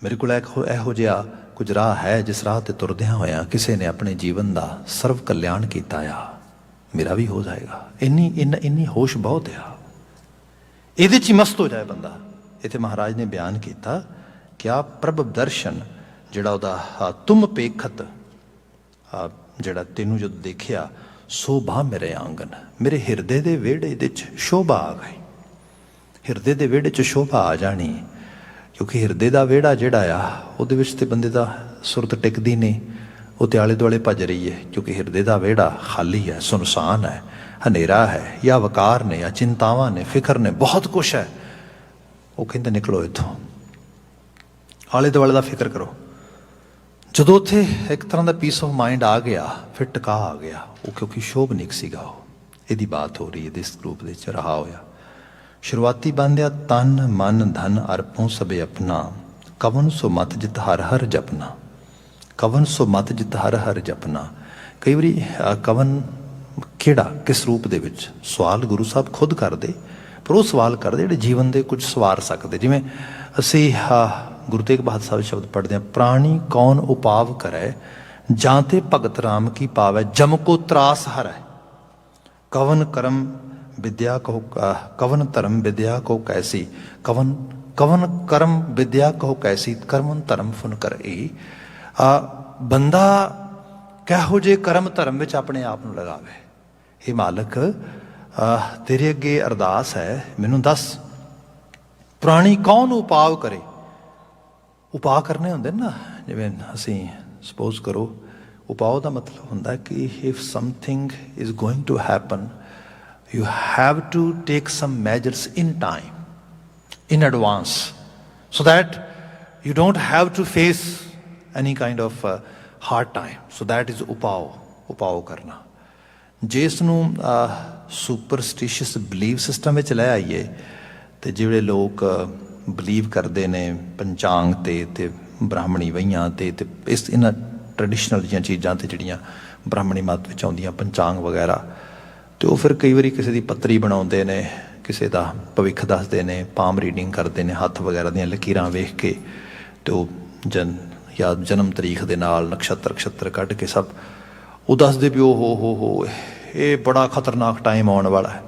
Speaker 1: ਮੇਰੇ ਕੋਲ ਇਹੋ ਜਿਹਾ ਕੁਝ ਰਾਹ ਹੈ ਜਿਸ ਰਾਹ 'ਤੇ ਤੁਰਦਿਆਂ ਹੋਇਆਂ ਕਿਸੇ ਨੇ ਆਪਣੇ ਜੀਵਨ ਦਾ ਸਰਵ ਕਲਿਆਣ ਕੀਤਾ ਆ, ਮੇਰਾ ਵੀ ਹੋ ਜਾਏਗਾ। ਇੰਨੀ ਹੋਸ਼ ਬਹੁਤ ਆ, ਇਹਦੇ 'ਚ ਹੀ ਮਸਤ ਹੋ ਜਾਏ ਬੰਦਾ। ਇੱਥੇ ਮਹਾਰਾਜ ਨੇ ਬਿਆਨ ਕੀਤਾ ਕਿ ਆ ਪ੍ਰਭ ਦਰਸ਼ਨ, ਜਿਹੜਾ ਉਹਦਾ ਤੁਮ ਪੇਖਤ, ਜਿਹੜਾ ਤੈਨੂੰ ਜਦੋਂ ਦੇਖਿਆ, ਸ਼ੋਭਾ ਮੇਰੇ ਆਂਗਨ, ਮੇਰੇ ਹਿਰਦੇ ਦੇ ਵਿਹੜੇ ਦੇ 'ਚ ਸ਼ੋਭਾ ਆ ਗਈ। ਹਿਰਦੇ ਦੇ ਵਿਹੜੇ 'ਚ ਸ਼ੋਭਾ ਆ ਜਾਣੀ, ਕਿਉਂਕਿ ਹਿਰਦੇ ਦਾ ਵਿਹੜਾ ਜਿਹੜਾ ਆ ਉਹਦੇ ਵਿੱਚ ਤੇ ਬੰਦੇ ਦਾ ਸੁਰਤ ਟਿਕਦੀ ਨਹੀਂ, ਉਹ ਤੇ ਆਲੇ ਦੁਆਲੇ ਭੱਜ ਰਹੀ ਹੈ, ਕਿਉਂਕਿ ਹਿਰਦੇ ਦਾ ਵਿਹੜਾ ਖਾਲੀ ਹੈ, ਸੁਨਸਾਨ ਹੈ, ਹਨੇਰਾ ਹੈ, ਜਾਂ ਵਕਾਰ ਨੇ, ਜਾਂ ਚਿੰਤਾਵਾਂ ਨੇ, ਫਿਕਰ ਨੇ, ਬਹੁਤ ਕੁਛ ਹੈ। ਉਹ ਕਹਿੰਦੇ ਨਿਕਲੋ ਇੱਥੋਂ, ਆਲੇ ਦੁਆਲੇ ਦਾ ਫਿਕਰ ਕਰੋ। ਜਦੋਂ ਉੱਥੇ ਇੱਕ ਤਰ੍ਹਾਂ ਦਾ ਪੀਸ ਆਫ ਮਾਈਂਡ ਆ ਗਿਆ, ਫਿਰ ਟਿਕਾ ਆ ਗਿਆ ਉਹ, ਕਿਉਂਕਿ ਸ਼ੋਭਨੀਕ ਸੀਗਾ ਉਹ। ਇਹਦੀ ਬਾਤ ਹੋ ਰਹੀ ਹੈ ਇਸ ਗਰੁੱਪ ਦੇ 'ਚ ਰਹਾ ਹੋਇਆ। ਸ਼ੁਰੂਆਤੀ ਬੰਦਿਆ ਤਨ ਮਨ ਧਨ ਅਰਪੋਂ ਸਭੇ ਆਪਣਾ, ਕਵਨ ਸੋ ਮਤ ਜਿਤ ਹਰ ਹਰ ਜਪਨਾ, ਕਵਨ ਸੋ ਮਤ ਜਿਤ ਹਰ ਹਰ ਜਪਨਾ। ਕਈ ਵਾਰੀ ਕਵਨ ਕਿਹੜਾ, ਕਿਸ ਰੂਪ ਦੇ ਵਿੱਚ, ਸਵਾਲ ਗੁਰੂ ਸਾਹਿਬ ਖੁਦ ਕਰਦੇ, ਪਰ ਉਹ ਸਵਾਲ ਕਰਦੇ ਜਿਹੜੇ ਜੀਵਨ ਦੇ ਕੁਝ ਸਵਾਰ ਸਕਦੇ। ਜਿਵੇਂ ਅਸੀਂ ਗੁਰੂ ਤੇਗ ਬਹਾਦਰ ਸਾਹਿਬ ਸ਼ਬਦ ਪੜ੍ਹਦੇ ਹਾਂ, ਪ੍ਰਾਣੀ ਕੌਣ ਉਪਾਵ ਕਰੈ, ਜਾਂ ਤੇ ਭਗਤ ਰਾਮ ਕੀ ਪਾਵੈ, ਜਮ ਕੋ ਤਰਾਸ ਹਰੈ, ਕਵਨ ਕਰਮ ਵਿਦਿਆ ਕਹੋ, ਕਵਨ ਧਰਮ ਵਿਦਿਆ ਕਹੋ ਕੈਸੀ, ਕਵਨ ਕਰਮ ਵਿਦਿਆ ਕਹੋ ਕੈਸੀ, ਕਰਮਨ ਧਰਮ ਫੁਨ ਕਰਈ। ਬੰਦਾ ਕਿਹੋ ਜਿਹੇ ਕਰਮ ਧਰਮ ਵਿੱਚ ਆਪਣੇ ਆਪ ਨੂੰ ਲਗਾਵੇ, हे मालक तेरे अगे अरदास है, मैनू दस प्राणी कौन उपाव करे। उपाव करने होंदे ना, जिवें असीं सपोज करो उपाव का मतलब होंदा कि if something is going to happen you have to take some measures in time, in advance, so that you don't have to face any kind of hard time. So that is upav karna. ਜੇ ਇਸ ਨੂੰ ਸੁਪਰਸਟੀਸ਼ੀਅਸ believe system ਵਿੱਚ ਲੈ ਆਈਏ ਤੇ ਜਿਹੜੇ ਲੋਕ believe ਕਰਦੇ ਨੇ ਪੰਚਾਂਗ ਤੇ ਬ੍ਰਾਹਮਣੀ ਵਹੀਆਂ ਤੇ ਇਸ ਇਹਨਾਂ ਟ੍ਰੈਡੀਸ਼ਨਲ ਜੀਆਂ ਚੀਜ਼ਾਂ ਤੇ ਜਿਹੜੀਆਂ ਬ੍ਰਾਹਮਣੀ ਮਤ ਵਿੱਚ ਆਉਂਦੀਆਂ ਪੰਚਾਂਗ ਵਗੈਰਾ, ਤੇ ਉਹ ਫਿਰ ਕਈ ਵਾਰੀ ਕਿਸੇ ਦੀ ਪੱਤਰੀ ਬਣਾਉਂਦੇ ਨੇ, ਕਿਸੇ ਦਾ ਭਵਿੱਖ ਦੱਸਦੇ ਨੇ, ਪਾਮ ਰੀਡਿੰਗ ਕਰਦੇ ਨੇ, ਹੱਥ ਵਗੈਰਾ ਦੀਆਂ ਲਕੀਰਾਂ ਵੇਖ ਕੇ, ਤੇ ਉਹ ਜਨਮ ਤਰੀਕ ਦੇ ਨਾਲ ਨਕਸ਼ਤਰ ਕੱਢ ਕੇ ਸਭ ਉਹ ਦੱਸਦੇ ਵੀ ਉਹ ਹੋ ਇਹ ਬੜਾ ਖਤਰਨਾਕ ਟਾਈਮ ਆਉਣ ਵਾਲਾ ਹੈ,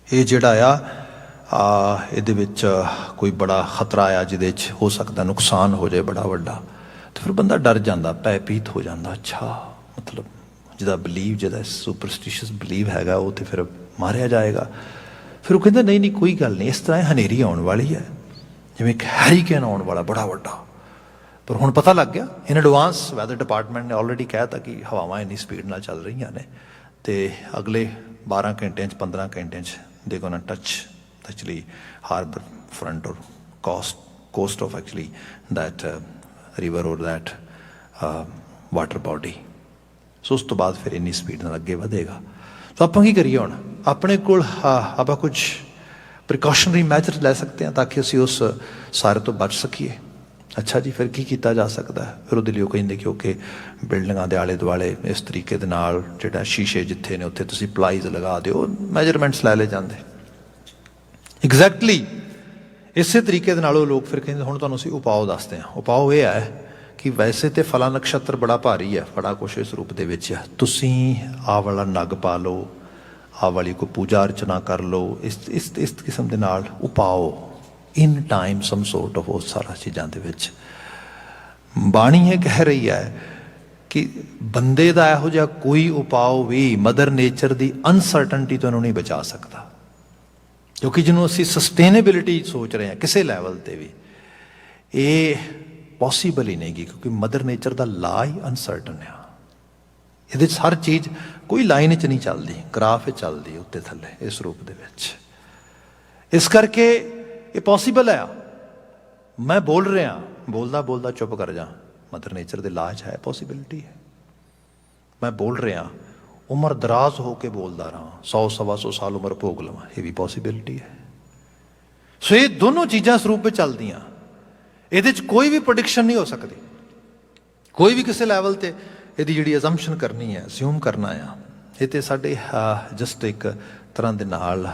Speaker 1: ਇਹ ਜਿਹੜਾ ਆ ਇਹਦੇ ਵਿੱਚ ਕੋਈ ਬੜਾ ਖਤਰਾ ਆ ਜਿਹਦੇ 'ਚ ਹੋ ਸਕਦਾ ਨੁਕਸਾਨ ਹੋ ਜਾਏ ਬੜਾ ਵੱਡਾ। ਤੇ ਫਿਰ ਬੰਦਾ ਡਰ ਜਾਂਦਾ, ਭੈਭੀਤ ਹੋ ਜਾਂਦਾ। ਅੱਛਾ, ਮਤਲਬ ਜਿਹਦਾ ਬਿਲੀਵ, ਜਿਹਦਾ ਸੁਪਰਸਟੀਸ਼ੀਅਸ ਬਿਲੀਵ ਹੈਗਾ ਉਹ ਤੇ ਫਿਰ ਮਾਰਿਆ ਜਾਏਗਾ। ਫਿਰ ਉਹ ਕਹਿੰਦਾ ਨਹੀਂ ਕੋਈ ਗੱਲ ਨਹੀਂ, ਇਸ ਤਰ੍ਹਾਂ ਹਨੇਰੀ ਆਉਣ ਵਾਲੀ ਹੈ, ਜਿਵੇਂ ਇੱਕ ਹੈਰੀਕੇਨ ਆਉਣ ਵਾਲਾ ਬੜਾ ਵੱਡਾ। ਪਰ ਹੁਣ ਪਤਾ ਲੱਗ ਗਿਆ ਇਨ ਐਡਵਾਂਸ, ਵੈਦਰ ਡਿਪਾਰਟਮੈਂਟ ਨੇ ਆਲਰੇਡੀ ਕਹਿ ਤਾ ਕਿ ਹਵਾਵਾਂ ਇੰਨੀ ਸਪੀਡ ਨਾਲ ਚੱਲ ਰਹੀਆਂ ਨੇ ਤੇ ਅਗਲੇ 12 ਘੰਟਿਆਂ 'ਚ 15 ਘੰਟਿਆਂ 'ਚ they gonna touch actually harbour front ਔਰ coast of actually that river ਔਰ ਦੈਟ ਵਾਟਰ ਬਾਡੀ। ਸੋ ਉਸ ਤੋਂ ਬਾਅਦ ਫਿਰ ਇੰਨੀ ਸਪੀਡ ਨਾਲ ਅੱਗੇ ਵਧੇਗਾ। ਸੋ ਆਪਾਂ ਕੀ ਕਰੀਏ ਹੁਣ? ਆਪਣੇ ਕੋਲ ਆਪਾਂ ਕੁਝ ਪ੍ਰੀਕਾਸ਼ਨਰੀ ਮੈਜਰ ਲੈ ਸਕਦੇ ਹਾਂ ਤਾਂ ਕਿ ਅਸੀਂ ਉਸ ਸਾਰੇ ਤੋਂ ਬਚ ਸਕੀਏ। ਅੱਛਾ ਜੀ, ਫਿਰ ਕੀ ਕੀਤਾ ਜਾ ਸਕਦਾ? ਫਿਰ ਉਹਦੇ ਲਈ ਉਹ ਕਹਿੰਦੇ ਕਿਉਂਕਿ ਬਿਲਡਿੰਗਾਂ ਦੇ ਆਲੇ ਦੁਆਲੇ ਇਸ ਤਰੀਕੇ ਦੇ ਨਾਲ ਜਿਹੜਾ ਸ਼ੀਸ਼ੇ ਜਿੱਥੇ ਨੇ ਉੱਥੇ ਤੁਸੀਂ ਪਲਾਈਜ਼ ਲਗਾ ਦਿਓ, ਮੈਜਰਮੈਂਟਸ ਲੈ ਲਏ ਜਾਂਦੇ ਐਗਜ਼ੈਕਟਲੀ ਇਸੇ ਤਰੀਕੇ ਦੇ ਨਾਲ। ਉਹ ਲੋਕ ਫਿਰ ਕਹਿੰਦੇ ਹੁਣ ਤੁਹਾਨੂੰ ਅਸੀਂ ਉਪਾਅ ਦੱਸਦੇ ਹਾਂ। ਉਪਾਅ ਇਹ ਹੈ ਕਿ ਵੈਸੇ ਤਾਂ ਫਲਾ ਨਕਸ਼ਤਰ ਬੜਾ ਭਾਰੀ ਹੈ, ਬੜਾ ਕੁਛ ਇਸ ਰੂਪ ਦੇ ਵਿੱਚ ਹੈ, ਤੁਸੀਂ ਆਹ ਵਾਲਾ ਨਗ ਪਾ ਲਓ, ਆਹ ਵਾਲੀ ਕੋਈ ਪੂਜਾ ਅਰਚਨਾ ਕਰ ਲਓ, ਇਸ ਕਿਸਮ ਦੇ ਨਾਲ ਉਪਾਓ in time some sort of ਉਹ ਸਾਰਾ ਚੀਜ਼ਾਂ ਦੇ ਵਿੱਚ। ਬਾਣੀ ਇਹ ਕਹਿ ਰਹੀ ਹੈ ਕਿ ਬੰਦੇ ਦਾ ਇਹੋ ਜਿਹਾ ਕੋਈ ਉਪਾਅ ਵੀ ਮਦਰ ਨੇਚਰ ਦੀ ਅਨਸਰਟਨਟੀ ਤੋਂ ਇਹਨੂੰ ਨਹੀਂ ਬਚਾ ਸਕਦਾ, ਕਿਉਂਕਿ ਜਿਹਨੂੰ ਅਸੀਂ ਸਸਟੇਨੇਬਿਲਿਟੀ ਸੋਚ ਰਹੇ ਹਾਂ ਕਿਸੇ ਲੈਵਲ 'ਤੇ ਵੀ, ਇਹ ਪੋਸੀਬਲ ਹੀ ਨਹੀਂ ਗੀ, ਕਿਉਂਕਿ ਮਦਰ ਨੇਚਰ ਦਾ ਲਾ ਹੀ ਅਨਸਰਟਨ ਆ। ਇਹਦੇ 'ਚ ਹਰ ਚੀਜ਼ ਕੋਈ ਲਾਈਨ 'ਚ ਨਹੀਂ ਚੱਲਦੀ, ਗ੍ਰਾਫ 'ਚ ਚੱਲਦੀ ਉੱਤੇ ਥੱਲੇ ਇਸ ਰੂਪ ਦੇ ਵਿੱਚ। ਇਸ ਕਰਕੇ ਇਹ ਪੋਸੀਬਲ ਹੈ। ਮੈਂ ਬੋਲ ਰਿਹਾ, ਬੋਲਦਾ ਚੁੱਪ ਕਰ ਜਾ, ਮਦਰ ਨੇਚਰ ਦੇ ਲਾ 'ਚ ਹੈ, ਪੋਸੀਬਿਲਿਟੀ ਹੈ। ਮੈਂ ਬੋਲ ਰਿਹਾ, ਉਮਰ ਦਰਾਜ਼ ਹੋ ਕੇ ਬੋਲਦਾ ਰਹਾਂ, 100-125 ਸਾਲ ਉਮਰ ਭੋਗ ਲਵਾਂ, ਇਹ ਵੀ ਪੋਸੀਬਿਲਿਟੀ ਹੈ। ਸੋ ਇਹ ਦੋਨੋਂ ਚੀਜ਼ਾਂ ਇਸ ਰੂਪ ਵਿੱਚ ਚੱਲਦੀਆਂ। ਇਹਦੇ 'ਚ ਕੋਈ ਵੀ ਪ੍ਰੈਡਿਕਸ਼ਨ ਨਹੀਂ ਹੋ ਸਕਦੀ, ਕੋਈ ਵੀ ਕਿਸੇ ਲੈਵਲ 'ਤੇ ਇਹਦੀ ਜਿਹੜੀ ਅਜ਼ੰਪਸ਼ਨ ਕਰਨੀ ਹੈ, ਅਸਿਊਮ ਕਰਨਾ ਆ, ਇਹ ਤਾਂ ਸਾਡੇ ਜਸਟ ਇੱਕ ਤਰ੍ਹਾਂ ਦੇ ਨਾਲ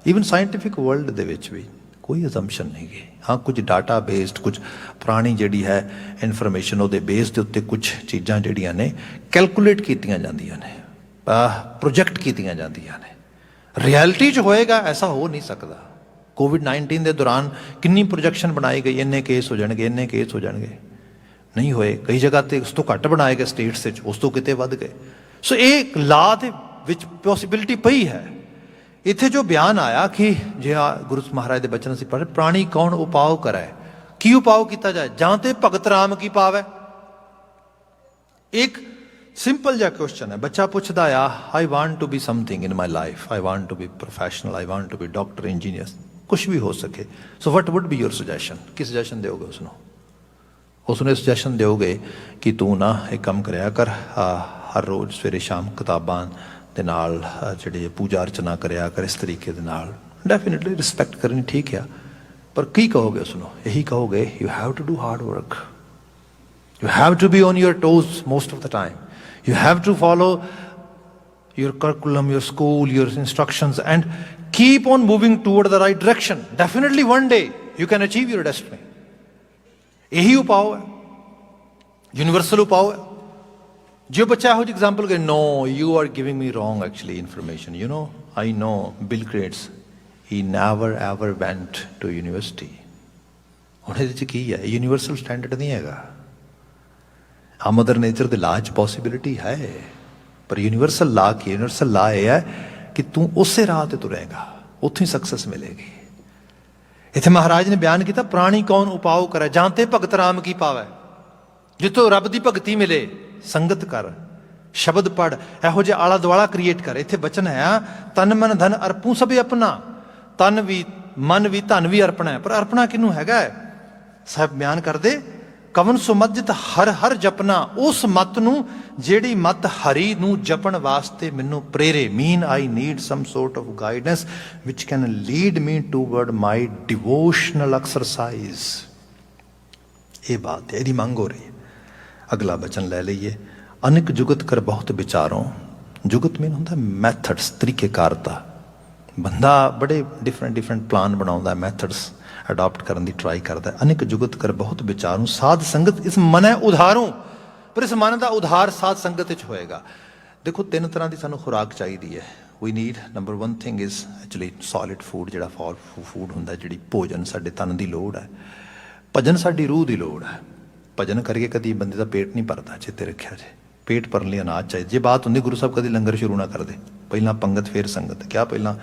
Speaker 1: ਈਵਨ ਸਾਇੰਟੀਫਿਕ ਵਰਲਡ ਦੇ ਵਿੱਚ ਵੀ ਕੋਈ ਅਜ਼ੰਪਸ਼ਨ ਨਹੀਂ ਗੀ। ਹਾਂ, ਕੁਝ ਡਾਟਾ ਬੇਸਡ, ਕੁਝ ਪੁਰਾਣੀ ਜਿਹੜੀ ਹੈ ਇਨਫੋਰਮੇਸ਼ਨ, ਉਹਦੇ ਬੇਸ ਦੇ ਉੱਤੇ ਕੁਝ ਚੀਜ਼ਾਂ ਜਿਹੜੀਆਂ ਨੇ ਕੈਲਕੂਲੇਟ ਕੀਤੀਆਂ ਜਾਂਦੀਆਂ ਨੇ, ਪ੍ਰੋਜੈਕਟ ਕੀਤੀਆਂ ਜਾਂਦੀਆਂ ਨੇ। ਰਿਐਲਿਟੀ 'ਚ ਹੋਏਗਾ ਐਸਾ ਹੋ ਨਹੀਂ ਸਕਦਾ। ਕੋਵਿਡ-19 ਦੇ ਦੌਰਾਨ ਕਿੰਨੀ ਪ੍ਰੋਜੈਕਸ਼ਨ ਬਣਾਈ ਗਈ, ਇੰਨੇ ਕੇਸ ਹੋ ਜਾਣਗੇ, ਇੰਨੇ ਕੇਸ ਹੋ ਜਾਣਗੇ, ਨਹੀਂ ਹੋਏ। ਕਈ ਜਗ੍ਹਾ 'ਤੇ ਉਸ ਤੋਂ ਘੱਟ ਬਣਾਏ ਗਏ ਸਟੇਟਸ ਵਿੱਚ, ਉਸ ਤੋਂ ਕਿਤੇ ਵੱਧ ਗਏ। ਸੋ ਇਹ ਲਾ ਦੇ ਵਿੱਚ ਪੋਸੀਬਿਲਿਟੀ ਪਈ ਹੈ। ਇੱਥੇ ਜੋ ਬਿਆਨ ਆਇਆ ਕਿ ਜੇ ਗੁਰੂ ਮਹਾਰਾਜ ਦੇ ਬਚਨ ਅਸੀਂ ਪੜ੍ਹੇ, ਪ੍ਰਾਣੀ ਕੌਣ ਉਪਾਅ ਕਰੈ, ਕੀ ਉਪਾਅ ਕੀਤਾ ਜਾਏ, ਜਾਂ ਤੇ ਭਗਤ ਰਾਮ ਕੀ ਪਾਵੈ। ਇੱਕ ਸਿੰਪਲ ਜਿਹਾ ਕੁਐਸਚਨ ਹੈ, ਬੱਚਾ ਪੁੱਛਦਾ ਆ, I want to be something in my life, I want to be professional, I want to be doctor, engineer, ਕੁਛ ਵੀ ਹੋ ਸਕੇ। So what would be your suggestion? ਕੀ ਸੁਜੈਸ਼ਨ ਦਿਓਗੇ ਉਸਨੂੰ? ਉਸਨੂੰ ਇਹ ਸੁਜੈਸ਼ਨ ਦਿਓਗੇ ਕਿ ਤੂੰ ਨਾ ਇੱਕ ਕੰਮ ਕਰਿਆ ਕਰ, ਹਰ ਰੋਜ਼ ਸਵੇਰੇ ਸ਼ਾਮ ਕਿਤਾਬਾਂ ਦੇ ਨਾਲ ਜਿਹੜੇ ਪੂਜਾ ਅਰਚਨਾ ਕਰਿਆ ਕਰ, ਇਸ ਤਰੀਕੇ ਦੇ ਨਾਲ। ਡੈਫੀਨੇਟਲੀ ਰਿਸਪੈਕਟ ਕਰਨੀ ਠੀਕ ਆ, ਪਰ ਕੀ ਕਹੋਗੇ ਉਸਨੂੰ? ਇਹੀ ਕਹੋਗੇ, you have to do hard work, you have to be on your toes most of the time, you have to follow your curriculum, your school, your instructions, and keep on moving toward the right direction. Definitely one day you can achieve your destiny. यही उपाय है, universal उपाय है। जो बच्चा हो example के, no, you are giving me wrong actually information. You know, I know Bill Gates, he never ever went to university. ਹੁਣ ਇਹਦੇ 'ਚ ਕੀ ਹੈ? ਯੂਨੀਵਰਸਲ ਸਟੈਂਡਰਡ ਨਹੀਂ ਹੈਗਾ। ਹਾਂ, ਮਦਰ ਨੇਚਰ ਦੇ ਲਾ 'ਚ ਪੋਸੀਬਿਲਿਟੀ ਹੈ, ਪਰ ਯੂਨੀਵਰਸਲ ਲਾ ਕੀ? ਯੂਨੀਵਰਸਲ ਲਾ ਇਹ ਹੈ ਕਿ ਤੂੰ ਉਸੇ ਰਾਹ ਤੇ ਤੁਰੇਗਾ, ਉੱਥੋਂ ਹੀ ਸਕਸੈਸ ਮਿਲੇਗੀ। ਇੱਥੇ ਮਹਾਰਾਜ ਨੇ ਬਿਆਨ ਕੀਤਾ, ਪ੍ਰਾਣੀ ਕੌਣ ਉਪਾਉ ਕਰੇ, ਜਾਂ ਤੇ ਭਗਤ ਰਾਮ ਕੀ ਪਾਵੈ। ਜਿੱਥੋਂ ਰੱਬ ਦੀ ਭਗਤੀ ਮਿਲੇ, ਸੰਗਤ ਕਰ, ਸ਼ਬਦ ਪੜ੍ਹ, ਇਹੋ ਜਿਹਾ ਆਲਾ ਦੁਆਲਾ ਕ੍ਰੀਏਟ ਕਰ। ਇੱਥੇ ਬਚਨ ਹੈ, ਤਨ ਮਨ ਧਨ ਅਰਪੂ ਸਭੇ ਆਪਣਾ। ਤਨ ਵੀ, ਮਨ ਵੀ, ਧਨ ਵੀ ਅਰਪਣਾ ਹੈ, ਪਰ ਅਰਪਣਾ ਕਿਹਨੂੰ ਹੈਗਾ ਹੈ? ਸਾਹਿਬ ਬਿਆਨ ਕਰਦੇ, ਕਵਨ ਸੋ ਮਤ ਜਿਤ ਹਰ ਹਰ ਜਪਨਾ। ਉਸ ਮਤ ਨੂੰ ਜਿਹੜੀ ਮਤ ਹਰੀ ਨੂੰ ਜਪਣ ਵਾਸਤੇ ਮੈਨੂੰ ਪ੍ਰੇਰੇ। Mean I need some sort of guidance which can lead me toward my devotional exercise. ਇਹ ਬਾਤ ਹੈ, ਇਹਦੀ ਮੰਗ ਹੋ ਰਹੀ ਹੈ। ਅਗਲਾ ਬਚਨ ਲੈ ਲਈਏ, ਅਨੇਕ ਜੁਗਤ ਕਰ ਬਹੁਤ ਵਿਚਾਰੋਂ। ਜੁਗਤ ਮੇਨ ਹੁੰਦਾ ਮੈਥਡਸ, ਤਰੀਕੇਕਾਰਤਾ। ਬੰਦਾ ਬੜੇ ਡਿਫਰੈਂਟ ਪਲਾਨ ਬਣਾਉਂਦਾ, ਮੈਥਡਸ ਅਡਾਪਟ ਕਰਨ ਦੀ ਟਰਾਈ ਕਰਦਾ। ਅਨੇਕ ਜੁਗਤ ਕਰ ਬਹੁਤ ਵਿਚਾਰੋਂ, ਸਾਧ ਸੰਗਤ ਇਸ ਮਨ ਹੈ ਉਧਾਰੋਂ। ਪਰ ਇਸ ਮਨ ਦਾ ਉਧਾਰ ਸਾਧ ਸੰਗਤ ਵਿੱਚ ਹੋਏਗਾ। ਦੇਖੋ, 3 ਤਰ੍ਹਾਂ ਦੀ ਸਾਨੂੰ ਖੁਰਾਕ ਚਾਹੀਦੀ ਹੈ। We need, number 1 thing is actually solid food, ਜਿਹੜਾ ਫੂਡ ਹੁੰਦਾ, ਜਿਹੜੀ ਭੋਜਨ ਸਾਡੇ ਤਨ ਦੀ ਲੋੜ ਹੈ। ਭਜਨ ਸਾਡੀ ਰੂਹ ਦੀ ਲੋੜ ਹੈ। ਭਜਨ ਕਰਕੇ ਕਦੀ ਬੰਦੇ ਦਾ ਪੇਟ ਨਹੀਂ ਭਰਦਾ, ਚੇਤੇ ਰੱਖਿਆ ਜੇ। ਪੇਟ ਭਰਨ ਲਈ ਅਨਾਜ ਚਾਹੀਦਾ। ਜੇ ਬਾਤ ਹੁੰਦੀ, ਗੁਰੂ ਸਾਹਿਬ ਕਦੀ ਲੰਗਰ ਸ਼ੁਰੂ ਨਾ ਕਰਦੇ, ਪਹਿਲਾਂ ਪੰਗਤ ਫਿਰ ਸੰਗਤ। ਕਿਆ ਪਹਿਲਾਂ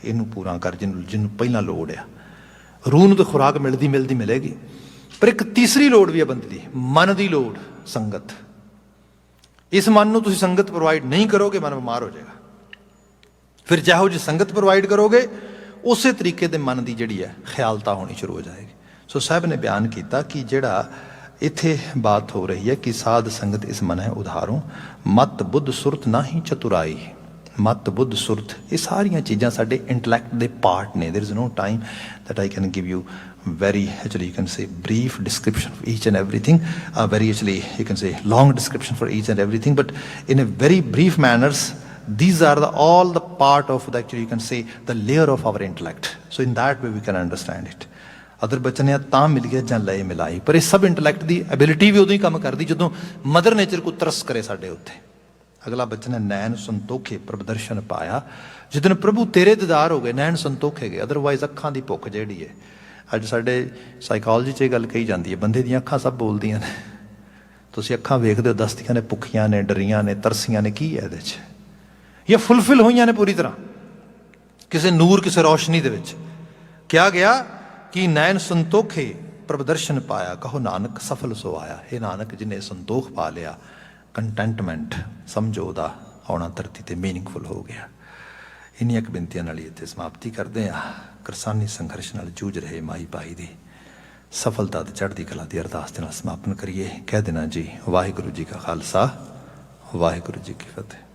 Speaker 1: ਇਹਨੂੰ ਪੂਰਾ ਕਰ, ਜਿਹਨੂੰ ਪਹਿਲਾਂ ਲੋੜ ਆ। ਰੂਹ ਨੂੰ ਤਾਂ ਖੁਰਾਕ ਮਿਲਦੀ ਮਿਲੇਗੀ, ਪਰ ਇੱਕ ਤੀਸਰੀ ਲੋੜ ਵੀ ਹੈ ਬੰਦੇ ਦੀ, ਮਨ ਦੀ ਲੋੜ, ਸੰਗਤ। ਇਸ ਮਨ ਨੂੰ ਤੁਸੀਂ ਸੰਗਤ ਪ੍ਰੋਵਾਈਡ ਨਹੀਂ ਕਰੋਗੇ, ਮਨ ਬਿਮਾਰ ਹੋ ਜਾਏਗਾ। ਫਿਰ ਜਿਹੋ ਜਿਹੀ ਸੰਗਤ ਪ੍ਰੋਵਾਈਡ ਕਰੋਗੇ, ਉਸੇ ਤਰੀਕੇ ਦੇ ਮਨ ਦੀ ਜਿਹੜੀ ਹੈ ਖਿਆਲਤਾ ਹੋਣੀ ਸ਼ੁਰੂ ਹੋ ਜਾਏਗੀ। ਸੋ ਸਾਹਿਬ ਨੇ ਬਿਆਨ ਕੀਤਾ ਕਿ ਜਿਹੜਾ ਇੱਥੇ ਬਾਤ ਹੋ ਰਹੀ ਹੈ ਕਿ ਸਾਧ ਸੰਗਤ ਇਸ ਮਨ ਹੈ ਉਧਾਰੋਂ। ਮਤ ਬੁੱਧ ਸੁਰਤ ਨਾ ਹੀ ਚਤੁਰਾਈ। ਮਤ ਬੁੱਧ ਸੁਰਤ, ਇਹ ਸਾਰੀਆਂ ਚੀਜ਼ਾਂ ਸਾਡੇ ਇੰਟਲੈਕਟ ਦੇ ਪਾਰਟ ਨੇ। There is no time that I can give you very, actually you can say brief description of each and everything, very actually you can say long description for each and everything, but in a very brief manners, these are all the part of the, actually you can say the layer of our intellect. So in that way we can understand it. Other ਬਚਨ ਤਾਂ ਮਿਲ ਗਿਆ ਜਾਂ ਲਏ ਮਿਲਾਈ। ਪਰ ਇਹ ਸਭ intellect ਦੀ ability ਵੀ ਉਦੋਂ ਹੀ ਕੰਮ ਕਰਦੀ ਜਦੋਂ ਮਦਰ ਨੇਚਰ ਕੋ ਤਰਸ ਕਰੇ ਸਾਡੇ ਉੱਤੇ। ਅਗਲਾ ਬਚਨ ਹੈ, ਨੈਣ ਸੰਤੋਖੇ ਪ੍ਰਭ ਦਰਸ਼ਨ ਪਾਇਆ। ਜਿੱਦਣ ਪ੍ਰਭੂ ਤੇਰੇ ਦੀਦਾਰ ਹੋ ਗਏ, ਨੈਣ ਸੰਤੋਖੇ ਗਏ। ਅਦਰਵਾਈਜ਼ ਅੱਖਾਂ ਦੀ ਭੁੱਖ ਜਿਹੜੀ ਹੈ, ਅੱਜ ਸਾਡੇ ਸਾਈਕੋਲੋਜੀ 'ਚ ਇਹ ਗੱਲ ਕਹੀ ਜਾਂਦੀ ਹੈ, ਬੰਦੇ ਦੀਆਂ ਅੱਖਾਂ ਸਭ ਬੋਲਦੀਆਂ ਨੇ। ਤੁਸੀਂ ਅੱਖਾਂ ਵੇਖਦੇ ਹੋ, ਦੱਸਦੀਆਂ ਨੇ ਭੁੱਖੀਆਂ ਨੇ, ਡਰੀਆਂ ਨੇ, ਤਰਸੀਆਂ ਨੇ। ਕੀ ਹੈ ਇਹਦੇ 'ਚ? ਇਹ ਫੁੱਲਫਿਲ ਹੋਈਆਂ ਨੇ ਪੂਰੀ ਤਰ੍ਹਾਂ ਕਿਸੇ ਨੂਰ, ਕਿਸੇ ਰੌਸ਼ਨੀ ਦੇ ਵਿੱਚ। ਕਿਹਾ ਗਿਆ ਕਿ ਨੈਣ ਸੰਤੋਖੇ ਪ੍ਰਭ ਦਰਸ਼ਨ ਪਾਇਆ, ਕਹੋ ਨਾਨਕ ਸਫਲ ਸੋ ਆਇਆ। ਇਹ ਨਾਨਕ ਜਿਹਨੇ ਸੰਤੋਖ ਪਾ ਲਿਆ, ਕੰਟੈਂਟਮੈਂਟ, ਸਮਝੋ ਉਹਦਾ ਆਉਣਾ ਧਰਤੀ ਤੇ ਮੀਨਿੰਗਫੁਲ ਹੋ ਗਿਆ। ਇੰਨੀਆਂ ਕੁ ਬੇਨਤੀਆਂ ਨਾਲ ਹੀ ਇੱਥੇ ਸਮਾਪਤੀ ਕਰਦੇ ਹਾਂ। ਕਿਰਸਾਨੀ ਸੰਘਰਸ਼ ਨਾਲ ਜੂਝ ਰਹੇ ਮਾਈ ਭਾਈ ਦੀ ਸਫਲਤਾ ਤੇ ਚੜ੍ਹਦੀ ਕਲਾ ਦੀ ਅਰਦਾਸ ਦੇ ਨਾਲ ਸਮਾਪਨ ਕਰੀਏ। ਕਹਿ ਦੇਣਾ ਜੀ, ਵਾਹਿਗੁਰੂ ਜੀ ਕਾ ਖਾਲਸਾ, ਵਾਹਿਗੁਰੂ ਜੀ ਕੀ ਫਤਿਹ।